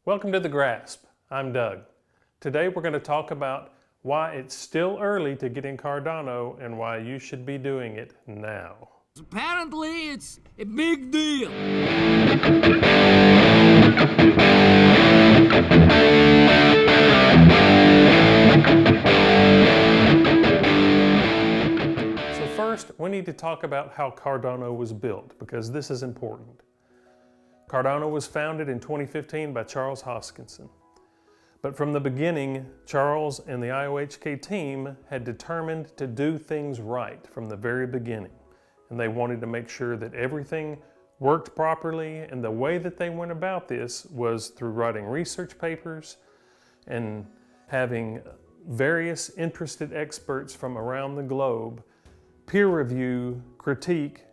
Welcome to The Grasp. I'm Doug. Today we're going to talk about why it's still early to get in Cardano and why you should be doing it now. Apparently, it's a big deal. So first, we need to talk about how Cardano was built, because this is important. Cardano was founded in 2015 by Charles Hoskinson. But from the beginning, Charles and the IOHK team had determined to do things right from the very beginning. And they wanted to make sure that everything worked properly, and the way that they went about this was through writing research papers and having various interested experts from around the globe peer review, critique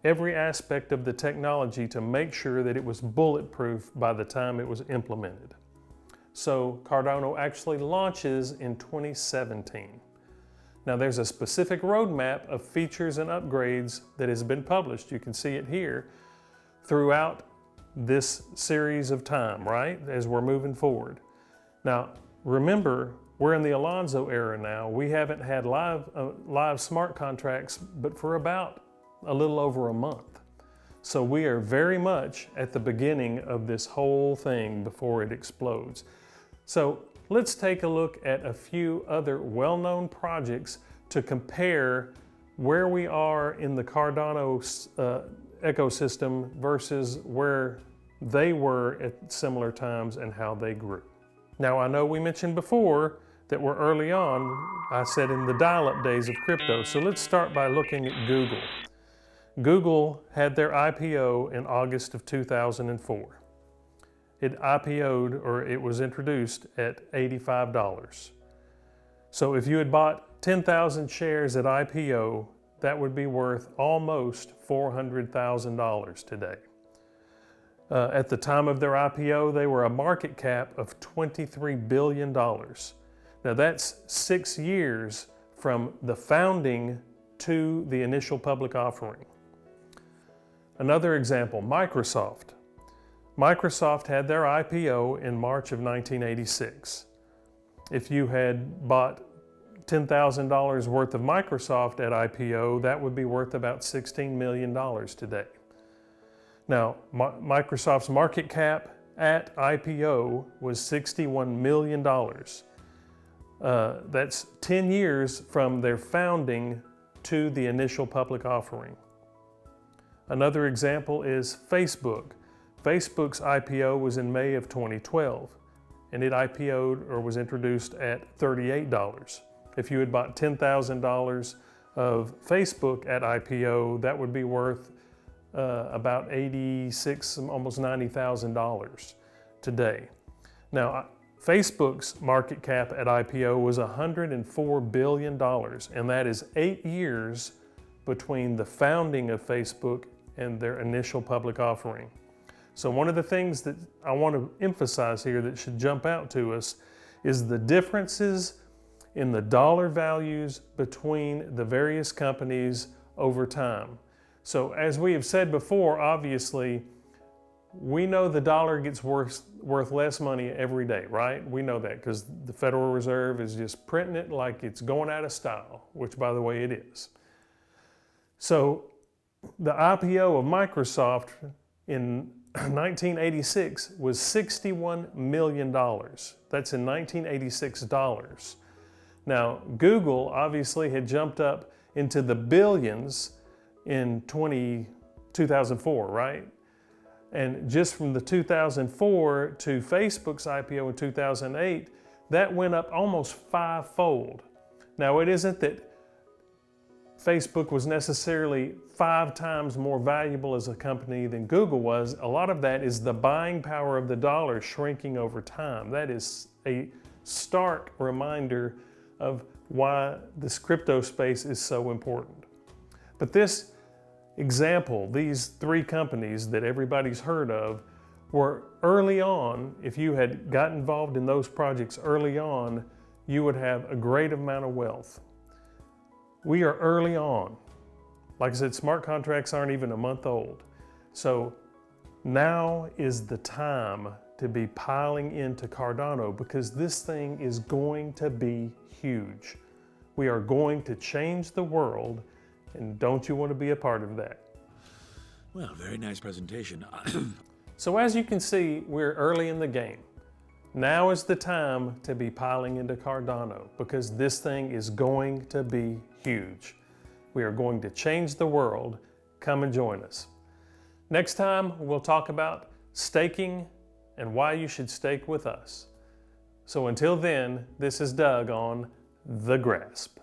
every aspect of the technology to make sure that it was bulletproof by the time it was implemented. So Cardano actually launches in 2017. Now there's a specific roadmap of features and upgrades that has been published. You can see it here throughout this series of time, right? As we're moving forward. Now remember, we're in the Alonzo era now. We haven't had live smart contracts but for about a little over a month. So we are very much at the beginning of this whole thing before it explodes. So let's take a look at a few other well-known projects to compare where we are in the Cardano ecosystem versus where they were at similar times and how they grew. Now I know we mentioned before that we're early on, I said in the dial-up days of crypto. So let's start by looking at Google. Google had their IPO in August of 2004. It IPO'd, or it was introduced, at $85. So if you had bought 10,000 shares at IPO, that would be worth almost $400,000 today. At the time of their IPO, they were a market cap of $23 billion. Now that's 6 years from the founding to the initial public offering. Another example, Microsoft. Microsoft had their IPO in March of 1986. If you had bought $10,000 worth of Microsoft at IPO, that would be worth about $16 million today. Now, Microsoft's market cap at IPO was $61 million. That's 10 years from their founding to the initial public offering. Another example is Facebook. Facebook's IPO was in May of 2012, and it IPO'd or was introduced at $38. If you had bought $10,000 of Facebook at IPO, that would be worth about $86,000, almost $90,000 today. Now, Facebook's market cap at IPO was $104 billion, and that is 8 years between the founding of Facebook and their initial public offering. So one of the things that I want to emphasize here that should jump out to us is the differences in the dollar values between the various companies over time. So as we have said before, obviously, we know the dollar gets worth less money every day, right? We know that because the Federal Reserve is just printing it like it's going out of style, which by the way it is. So the IPO of Microsoft in 1986 was $61 million. That's in 1986 dollars. Now, Google obviously had jumped up into the billions in 2004, right? And just from the 2004 to Facebook's IPO in 2008, that went up almost fivefold. Now, it isn't that Facebook was necessarily 5 times more valuable as a company than Google was. A lot of that is the buying power of the dollar shrinking over time. That is a stark reminder of why this crypto space is so important. But this example, these 3 companies that everybody's heard of, were early on. If you had got involved in those projects early on, you would have a great amount of wealth. We are early on. Like I said, smart contracts aren't even a month old. So now is the time to be piling into Cardano because this thing is going to be huge. We are going to change the world, and don't you want to be a part of that? Well, very nice presentation. So as you can see, we're early in the game. Now is the time to be piling into Cardano because this thing is going to be huge. We are going to change the world. Come and join us. Next time, we'll talk about staking and why you should stake with us. So until then, this is Doug on The Grasp.